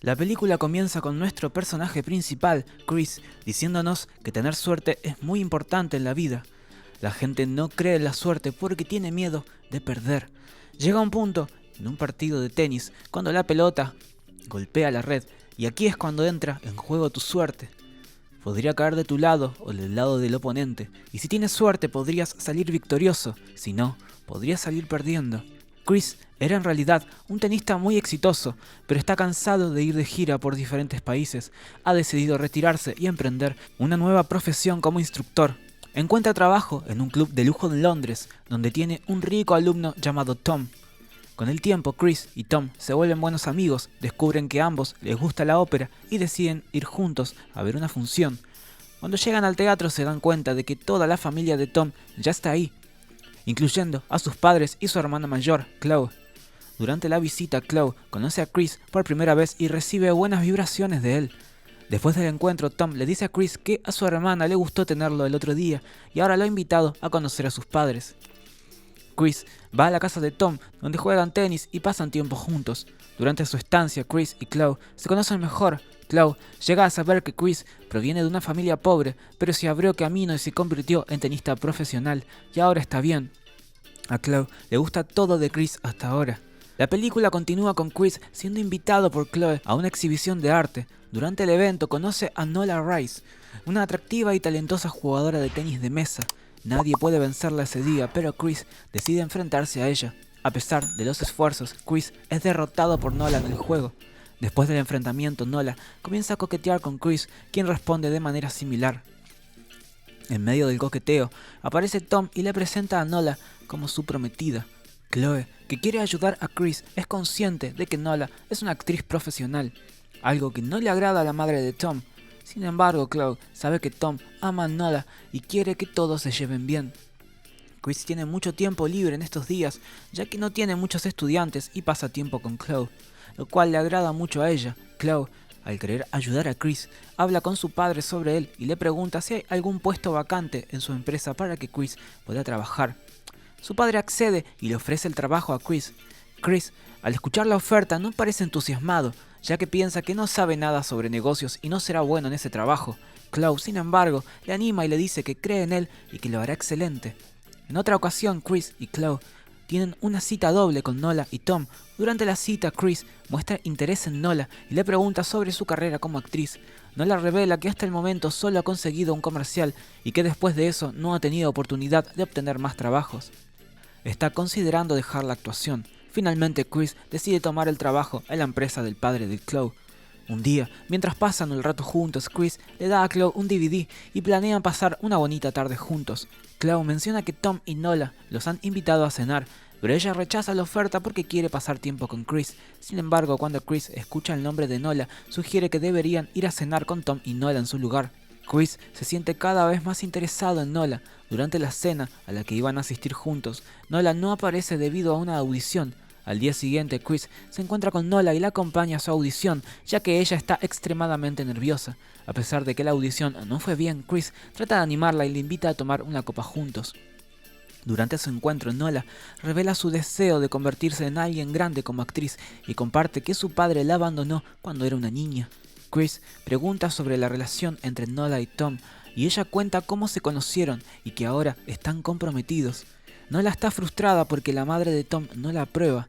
La película comienza con nuestro personaje principal, Chris, diciéndonos que tener suerte es muy importante en la vida. La gente no cree en la suerte porque tiene miedo de perder. Llega un punto, en un partido de tenis, cuando la pelota golpea la red, y aquí es cuando entra en juego tu suerte. Podría caer de tu lado o del lado del oponente, y si tienes suerte podrías salir victorioso, si no, podrías salir perdiendo. Chris era en realidad un tenista muy exitoso, pero está cansado de ir de gira por diferentes países. Ha decidido retirarse y emprender una nueva profesión como instructor. Encuentra trabajo en un club de lujo en Londres, donde tiene un rico alumno llamado Tom. Con el tiempo, Chris y Tom se vuelven buenos amigos, descubren que a ambos les gusta la ópera y deciden ir juntos a ver una función. Cuando llegan al teatro se dan cuenta de que toda la familia de Tom ya está ahí, incluyendo a sus padres y su hermana mayor, Chloe. Durante la visita, Chloe conoce a Chris por primera vez y recibe buenas vibraciones de él. Después del encuentro, Tom le dice a Chris que a su hermana le gustó tenerlo el otro día y ahora lo ha invitado a conocer a sus padres. Chris va a la casa de Tom, donde juegan tenis y pasan tiempo juntos. Durante su estancia, Chris y Chloe se conocen mejor. Chloe llega a saber que Chris proviene de una familia pobre, pero se abrió camino y se convirtió en tenista profesional, y ahora está bien. A Chloe le gusta todo de Chris hasta ahora. La película continúa con Chris siendo invitado por Chloe a una exhibición de arte. Durante el evento conoce a Nola Rice, una atractiva y talentosa jugadora de tenis de mesa. Nadie puede vencerla ese día, pero Chris decide enfrentarse a ella. A pesar de los esfuerzos, Chris es derrotado por Nola en el juego. Después del enfrentamiento, Nola comienza a coquetear con Chris, quien responde de manera similar. En medio del coqueteo, aparece Tom y le presenta a Nola como su prometida. Chloe, que quiere ayudar a Chris, es consciente de que Nola es una actriz profesional, algo que no le agrada a la madre de Tom. Sin embargo, Chloe sabe que Tom ama a Nola y quiere que todos se lleven bien. Chris tiene mucho tiempo libre en estos días, ya que no tiene muchos estudiantes y pasa tiempo con Chloe, lo cual le agrada mucho a ella. Chloe, al querer ayudar a Chris, habla con su padre sobre él y le pregunta si hay algún puesto vacante en su empresa para que Chris pueda trabajar. Su padre accede y le ofrece el trabajo a Chris. Chris, al escuchar la oferta, no parece entusiasmado, ya que piensa que no sabe nada sobre negocios y no será bueno en ese trabajo. Chloe, sin embargo, le anima y le dice que cree en él y que lo hará excelente. En otra ocasión, Chris y Chloe tienen una cita doble con Nola y Tom. Durante la cita, Chris muestra interés en Nola y le pregunta sobre su carrera como actriz. Nola revela que hasta el momento solo ha conseguido un comercial y que después de eso no ha tenido oportunidad de obtener más trabajos. Está considerando dejar la actuación. Finalmente, Chris decide tomar el trabajo en la empresa del padre de Chloe. Un día, mientras pasan el rato juntos, Chris le da a Chloe un DVD y planean pasar una bonita tarde juntos. Chloe menciona que Tom y Nola los han invitado a cenar, pero ella rechaza la oferta porque quiere pasar tiempo con Chris. Sin embargo, cuando Chris escucha el nombre de Nola, sugiere que deberían ir a cenar con Tom y Nola en su lugar. Chris se siente cada vez más interesado en Nola. Durante la cena a la que iban a asistir juntos, Nola no aparece debido a una audición. Al día siguiente, Chris se encuentra con Nola y la acompaña a su audición, ya que ella está extremadamente nerviosa. A pesar de que la audición no fue bien, Chris trata de animarla y le invita a tomar una copa juntos. Durante su encuentro, Nola revela su deseo de convertirse en alguien grande como actriz y comparte que su padre la abandonó cuando era una niña. Chris pregunta sobre la relación entre Nola y Tom y ella cuenta cómo se conocieron y que ahora están comprometidos. Nola está frustrada porque la madre de Tom no la aprueba.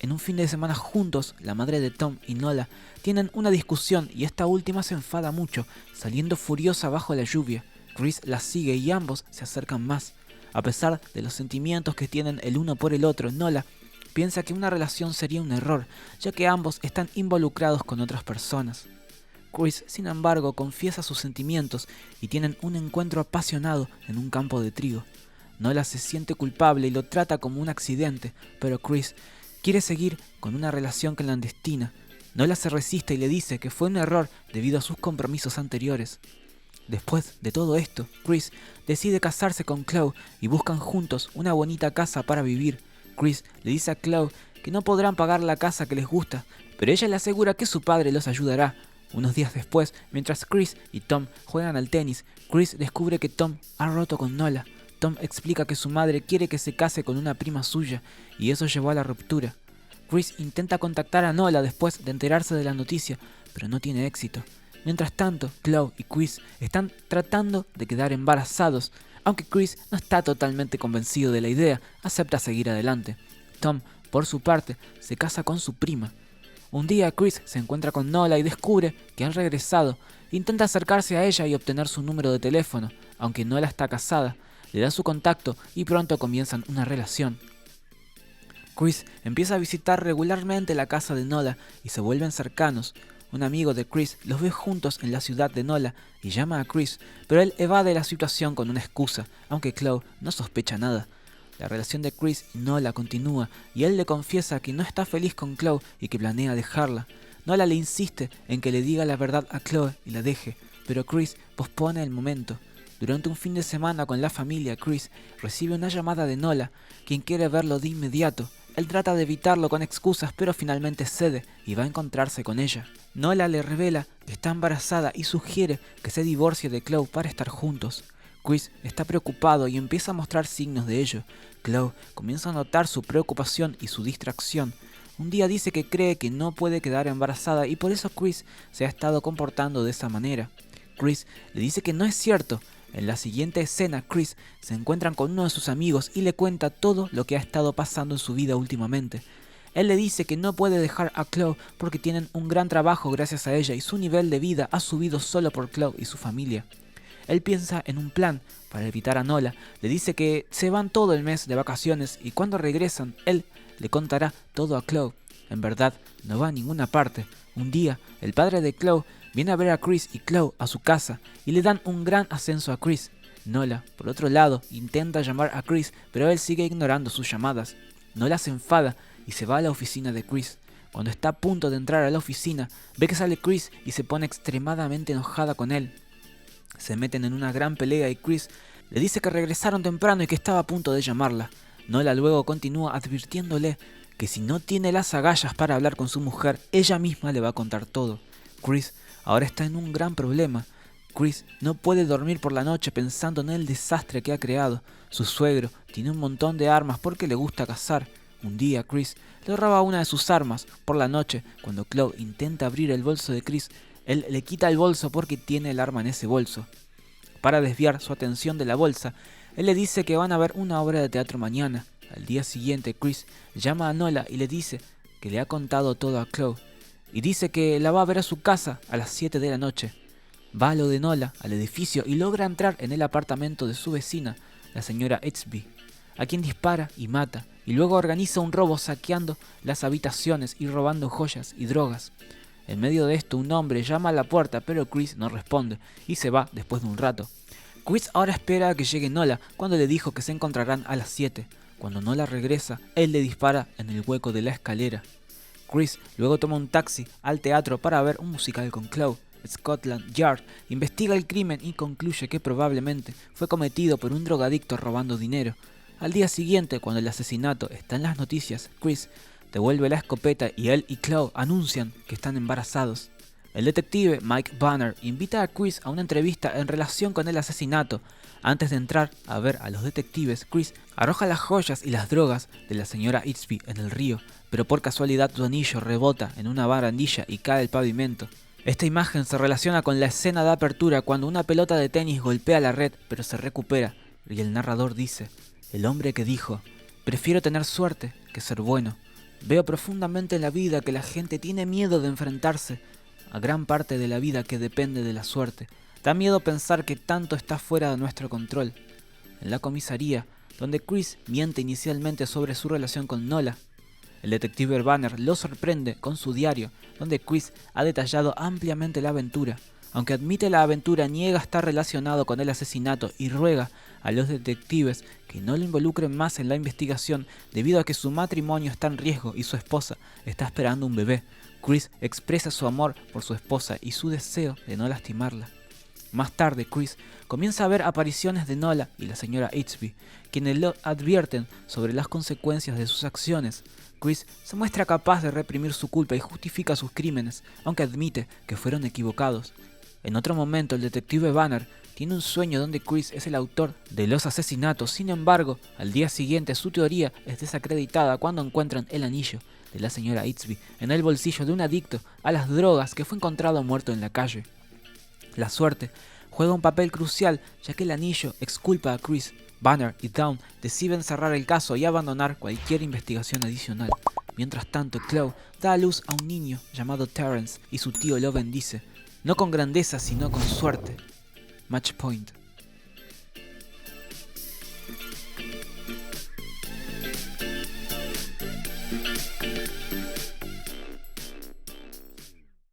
En un fin de semana juntos, la madre de Tom y Nola tienen una discusión y esta última se enfada mucho, saliendo furiosa bajo la lluvia. Chris la sigue y ambos se acercan más. A pesar de los sentimientos que tienen el uno por el otro, Nola piensa que una relación sería un error, ya que ambos están involucrados con otras personas. Chris, sin embargo, confiesa sus sentimientos y tienen un encuentro apasionado en un campo de trigo. Nola se siente culpable y lo trata como un accidente, pero Chris quiere seguir con una relación clandestina. Nola se resiste y le dice que fue un error debido a sus compromisos anteriores. Después de todo esto, Chris decide casarse con Chloe y buscan juntos una bonita casa para vivir. Chris le dice a Chloe que no podrán pagar la casa que les gusta, pero ella le asegura que su padre los ayudará. Unos días después, mientras Chris y Tom juegan al tenis, Chris descubre que Tom ha roto con Nola. Tom explica que su madre quiere que se case con una prima suya y eso llevó a la ruptura. Chris intenta contactar a Nola después de enterarse de la noticia, pero no tiene éxito. Mientras tanto, Chloe y Chris están tratando de quedar embarazados. Aunque Chris no está totalmente convencido de la idea, acepta seguir adelante. Tom, por su parte, se casa con su prima. Un día Chris se encuentra con Nola y descubre que han regresado. Intenta acercarse a ella y obtener su número de teléfono. Aunque Nola está casada, le da su contacto y pronto comienzan una relación. Chris empieza a visitar regularmente la casa de Nola y se vuelven cercanos. Un amigo de Chris los ve juntos en la ciudad de Nola y llama a Chris, pero él evade la situación con una excusa, aunque Chloe no sospecha nada. La relación de Chris y Nola continúa y él le confiesa que no está feliz con Chloe y que planea dejarla. Nola le insiste en que le diga la verdad a Chloe y la deje, pero Chris pospone el momento. Durante un fin de semana con la familia, Chris recibe una llamada de Nola, quien quiere verlo de inmediato. Él trata de evitarlo con excusas, pero finalmente cede y va a encontrarse con ella. Nola le revela que está embarazada y sugiere que se divorcie de Chloe para estar juntos. Chris está preocupado y empieza a mostrar signos de ello. Chloe comienza a notar su preocupación y su distracción. Un día dice que cree que no puede quedar embarazada y por eso Chris se ha estado comportando de esa manera. Chris le dice que no es cierto. En la siguiente escena, Chris se encuentra con uno de sus amigos y le cuenta todo lo que ha estado pasando en su vida últimamente. Él le dice que no puede dejar a Chloe porque tienen un gran trabajo gracias a ella y su nivel de vida ha subido solo por Chloe y su familia. Él piensa en un plan para evitar a Nola, le dice que se van todo el mes de vacaciones y cuando regresan, él le contará todo a Chloe. En verdad, no va a ninguna parte. Un día, el padre de Chloe viene a ver a Chris y Chloe a su casa y le dan un gran ascenso a Chris. Nola, por otro lado, intenta llamar a Chris, pero él sigue ignorando sus llamadas. Nola se enfada y se va a la oficina de Chris. Cuando está a punto de entrar a la oficina, ve que sale Chris y se pone extremadamente enojada con él. Se meten en una gran pelea y Chris le dice que regresaron temprano y que estaba a punto de llamarla. Nola luego continúa advirtiéndole que si no tiene las agallas para hablar con su mujer, ella misma le va a contar todo. Chris ahora está en un gran problema. Chris no puede dormir por la noche pensando en el desastre que ha creado. Su suegro tiene un montón de armas porque le gusta cazar. Un día Chris le roba una de sus armas. Por la noche, cuando Chloe intenta abrir el bolso de Chris, él le quita el bolso porque tiene el arma en ese bolso. Para desviar su atención de la bolsa, él le dice que van a ver una obra de teatro mañana. Al día siguiente, Chris llama a Nola y le dice que le ha contado todo a Chloe. Y dice que la va a ver a su casa a las 7 de la noche. Va a lo de Nola, al edificio, y logra entrar en el apartamento de su vecina, la señora Itsby, a quien dispara y mata, y luego organiza un robo saqueando las habitaciones y robando joyas y drogas. En medio de esto, un hombre llama a la puerta, pero Chris no responde, y se va después de un rato. Chris ahora espera a que llegue Nola, cuando le dijo que se encontrarán a las 7. Cuando Nola regresa, él le dispara en el hueco de la escalera. Chris luego toma un taxi al teatro para ver un musical con Chloe. Scotland Yard investiga el crimen y concluye que probablemente fue cometido por un drogadicto robando dinero. Al día siguiente, cuando el asesinato está en las noticias, Chris devuelve la escopeta y él y Chloe anuncian que están embarazados. El detective Mike Banner invita a Chris a una entrevista en relación con el asesinato. Antes de entrar a ver a los detectives, Chris arroja las joyas y las drogas de la señora Itsby en el río, pero por casualidad su anillo rebota en una barandilla y cae al pavimento. Esta imagen se relaciona con la escena de apertura cuando una pelota de tenis golpea la red, pero se recupera, y el narrador dice: el hombre que dijo, prefiero tener suerte que ser bueno. Veo profundamente en la vida que la gente tiene miedo de enfrentarse a gran parte de la vida que depende de la suerte. Da miedo pensar que tanto está fuera de nuestro control. En la comisaría, donde Chris miente inicialmente sobre su relación con Nola, el detective Banner lo sorprende con su diario, donde Chris ha detallado ampliamente la aventura. Aunque admite la aventura, niega estar relacionado con el asesinato y ruega a los detectives que no lo involucren más en la investigación debido a que su matrimonio está en riesgo y su esposa está esperando un bebé. Chris expresa su amor por su esposa y su deseo de no lastimarla. Más tarde, Chris comienza a ver apariciones de Nola y la señora Itsby, quienes lo advierten sobre las consecuencias de sus acciones. Chris se muestra capaz de reprimir su culpa y justifica sus crímenes, aunque admite que fueron equivocados. En otro momento, el detective Banner tiene un sueño donde Chris es el autor de los asesinatos. Sin embargo, al día siguiente su teoría es desacreditada cuando encuentran el anillo de la señora Eatsby en el bolsillo de un adicto a las drogas que fue encontrado muerto en la calle. La suerte juega un papel crucial, ya que el anillo exculpa a Chris. Banner y Dawn deciden cerrar el caso y abandonar cualquier investigación adicional. Mientras tanto, Chloe da a luz a un niño llamado Terrence y su tío lo bendice, no con grandeza sino con suerte. Match point.